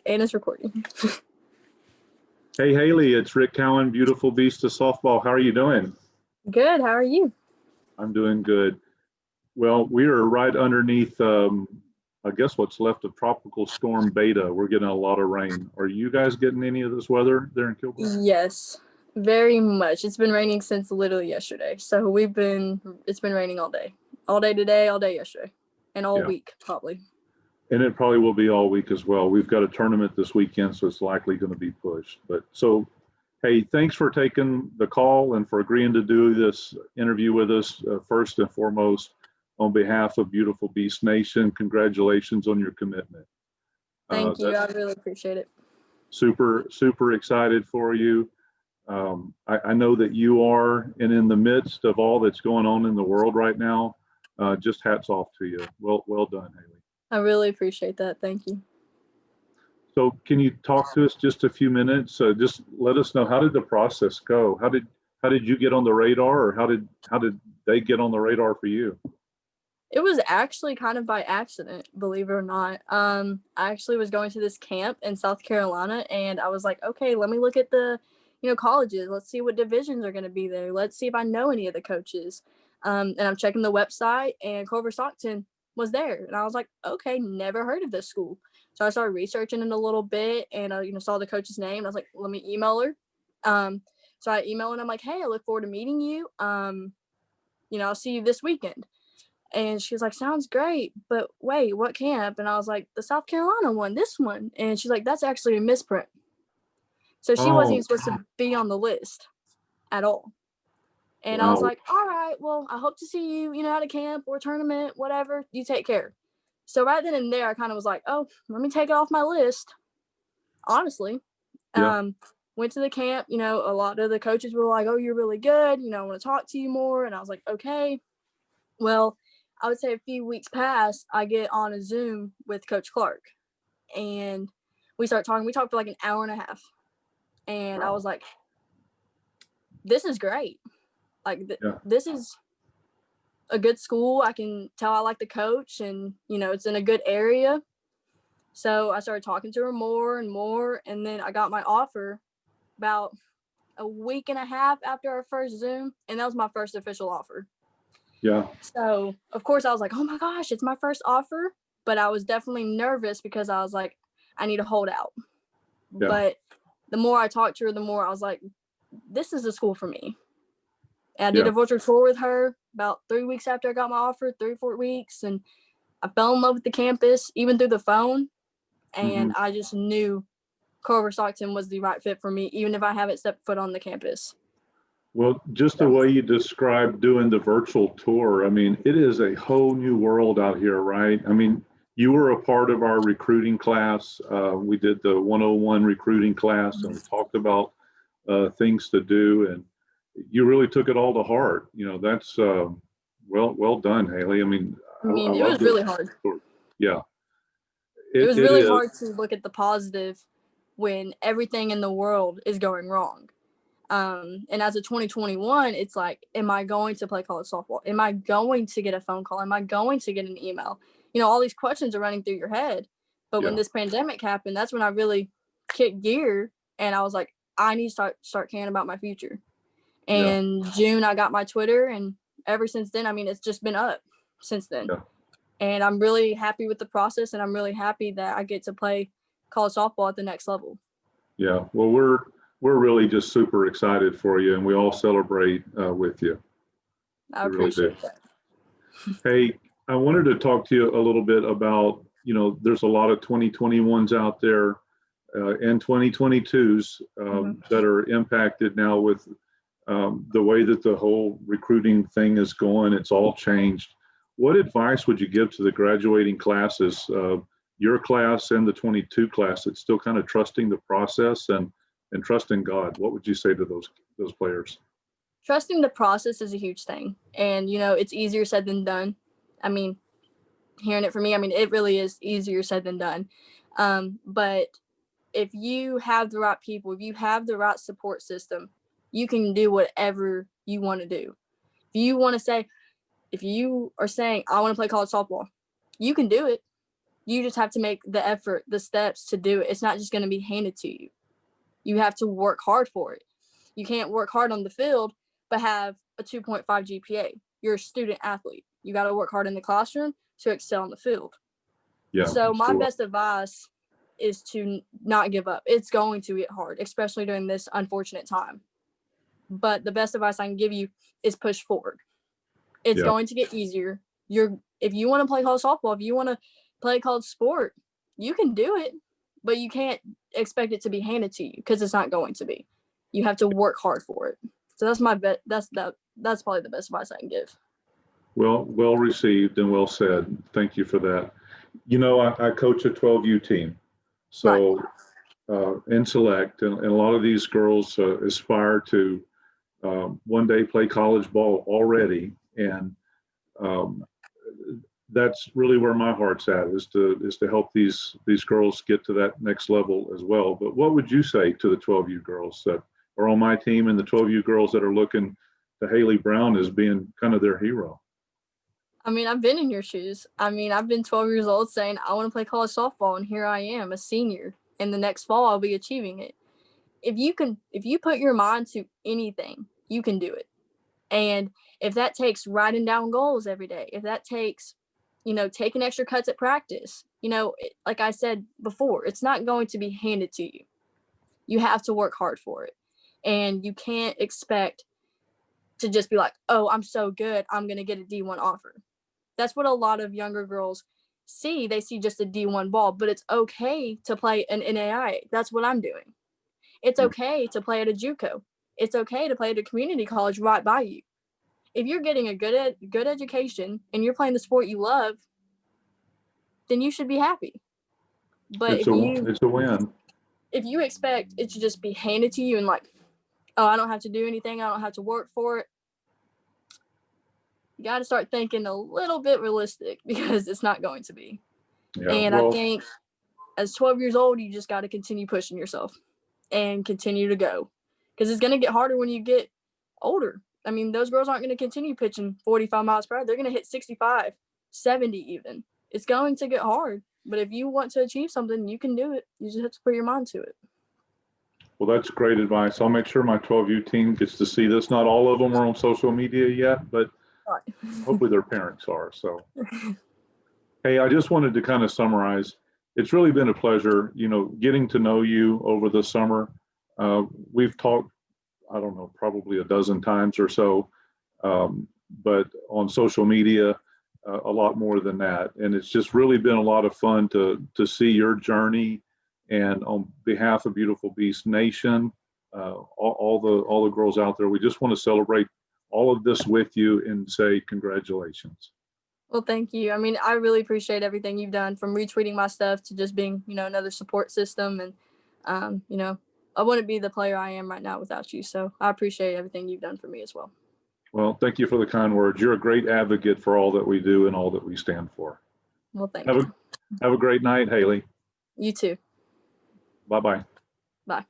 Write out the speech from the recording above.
Anna's recording. Hey, Haley, it's Rick Cowan, Beautiful Beast of Softball. How are you doing? Good. How are you? I'm doing good. Well, we are right underneath, I guess, what's left of Tropical Storm Beta. We're getting a lot of rain. Are you guys getting any of this weather there in Kilburn? Yes, very much. It's been raining since literally yesterday. So it's been raining all day. All day today, all day yesterday, and all week probably. And it probably will be all week as well. We've got a tournament this weekend, so it's likely going to be pushed. But so, hey, thanks for taking the call and for agreeing to do this interview with us. First and foremost, on behalf of Beautiful Beast Nation, congratulations on your commitment. Thank you. I really appreciate it. Super, super excited for you. I know that you are, and in the midst of all that's going on in the world right now, just hats off to you. Well done, Haley. I really appreciate that. Thank you. So can you talk to us just a few minutes? Just let us know, how did the process go? How did you get on the radar, or how did they get on the radar for you? It was actually kind of by accident, believe it or not. I actually was going to this camp in South Carolina, and I was like, okay, let me look at the, colleges. Let's see what divisions are going to be there. Let's see if I know any of the coaches. And I'm checking the website, and Culver-Stockton was there. And I was like, okay, never heard of this school. So I started researching it a little bit, and I, saw the coach's name. I was like, let me email her. So I emailed, and I'm like, hey, I look forward to meeting you. I'll see you this weekend. And she was like, sounds great, but wait, what camp? And I was like, the South Carolina one, this one. And she's like, that's actually a misprint. So she wasn't even supposed to be on the list at all. And I was like, all right, well, I hope to see you, at a camp or tournament, whatever. You take care. So right then and there, I kind of was like, oh, let me take it off my list, honestly. Yeah. Went to the camp. A lot of the coaches were like, oh, you're really good. I want to talk to you more. And I was like, okay. Well, I would say a few weeks past, I get on a Zoom with Coach Clark, and we start talking. We talked for like an hour and a half, and I was like, this is great. Like, this is a good school. I can tell I like the coach, and, it's in a good area. So I started talking to her more and more, and then I got my offer about a week and a half after our first Zoom, and that was my first official offer. Yeah. So, of course, I was like, oh, my gosh, it's my first offer. But I was definitely nervous because I was like, I need to hold out. Yeah. But the more I talked to her, the more I was like, this is the school for me. And I did a virtual tour with her about 3 weeks after I got my offer, 3 or 4 weeks. And I fell in love with the campus, even through the phone. And I just knew Culver-Stockton was the right fit for me, even if I haven't stepped foot on the campus. Well, just the way you described doing the virtual tour, I mean, it is a whole new world out here, right? I mean, you were a part of our recruiting class. We did the 101 recruiting class, and we talked about things to do, and you really took it all to heart. That's well done, Haley. I mean, I it was really hard. Yeah. It was really hard to look at the positive when everything in the world is going wrong. And as a 2021, it's like, am I going to play college softball? Am I going to get a phone call? Am I going to get an email? All these questions are running through your head. But when this pandemic happened, that's when I really kicked gear, and I was like, I need to start caring about my future. And June, I got my Twitter, and ever since then, it's just been up since then. Yeah. And I'm really happy with the process, and I'm really happy that I get to play college softball at the next level. Yeah, well, we're really just super excited for you, and we all celebrate with you. I appreciate that. Hey, I wanted to talk to you a little bit about, there's a lot of 2021s out there and 2022s that are impacted now with the way that the whole recruiting thing is going. It's all changed. What advice would you give to the graduating classes, your class and the 22 class, that's still kind of trusting the process and trusting God? What would you say to those players? Trusting the process is a huge thing. And, it's easier said than done. Hearing it from me, it really is easier said than done. But if you have the right people, if you have the right support system, you can do whatever you want to do. If you are saying, I want to play college softball, you can do it. You just have to make the effort, the steps to do it. It's not just going to be handed to you. You have to work hard for it. You can't work hard on the field but have a 2.5 GPA. You're a student athlete. You got to work hard in the classroom to excel on the field. Yeah. So my Sure. best advice is to not give up. It's going to get hard, especially during this unfortunate time. But the best advice I can give you is push forward. It's Yeah. going to get easier. If you want to play college softball, if you want to play college sport, you can do it, but you can't expect it to be handed to you because it's not going to be. You have to work hard for it. So that's my bet. That's probably the best advice I can give. Well received and well said. Thank you for that. You know, I coach a 12U team. So in select, and a lot of these girls aspire to one day play college ball already. And that's really where my heart's at, is to help these girls get to that next level as well. But what would you say to the 12U girls that are on my team and the 12U girls that are looking to Haylee Brown as being kind of their hero? I mean, I've been in your shoes. I mean, I've been 12 years old saying I want to play college softball, and here I am, a senior. And the next fall, I'll be achieving it. If you put your mind to anything, you can do it. And if that takes writing down goals every day, if that takes, taking extra cuts at practice, like I said before, it's not going to be handed to you. You have to work hard for it. And you can't expect to just be like, oh, I'm so good, I'm going to get a D1 offer. That's what a lot of younger girls see. They see just a D1 ball, but it's okay to play an NAIA. That's what I'm doing. It's okay to play at a JUCO. It's okay to play at a community college right by you. If you're getting a good education and you're playing the sport you love, then you should be happy. But It's a win. If you expect it to just be handed to you and like, oh, I don't have to do anything, I don't have to work for it, you got to start thinking a little bit realistic, because it's not going to be. Yeah, And I think as 12 years old, you just got to continue pushing yourself and continue to go, because it's going to get harder when you get older. I mean, those girls aren't going to continue pitching 45 miles per hour. They're going to hit 65, 70 even. It's going to get hard. But if you want to achieve something, you can do it. You just have to put your mind to it. well, that's great advice. I'll make sure my 12U team gets to see this. Not all of them are on social media yet, but hopefully their parents are. So, hey, I just wanted to kind of summarize. It's really been a pleasure, getting to know you over the summer. We've talked, I don't know, probably a dozen times or so, but on social media, a lot more than that. And it's just really been a lot of fun to see your journey. And on behalf of Beautiful Beast Nation, all the girls out there, we just want to celebrate all of this with you and say congratulations. Well, thank you. I mean, I really appreciate everything you've done, from retweeting my stuff to just being, another support system. And, I wouldn't be the player I am right now without you. So I appreciate everything you've done for me as well. Well, thank you for the kind words. You're a great advocate for all that we do and all that we stand for. Well, thank you. Have a great night, Haylee. You too. Bye-bye. Bye.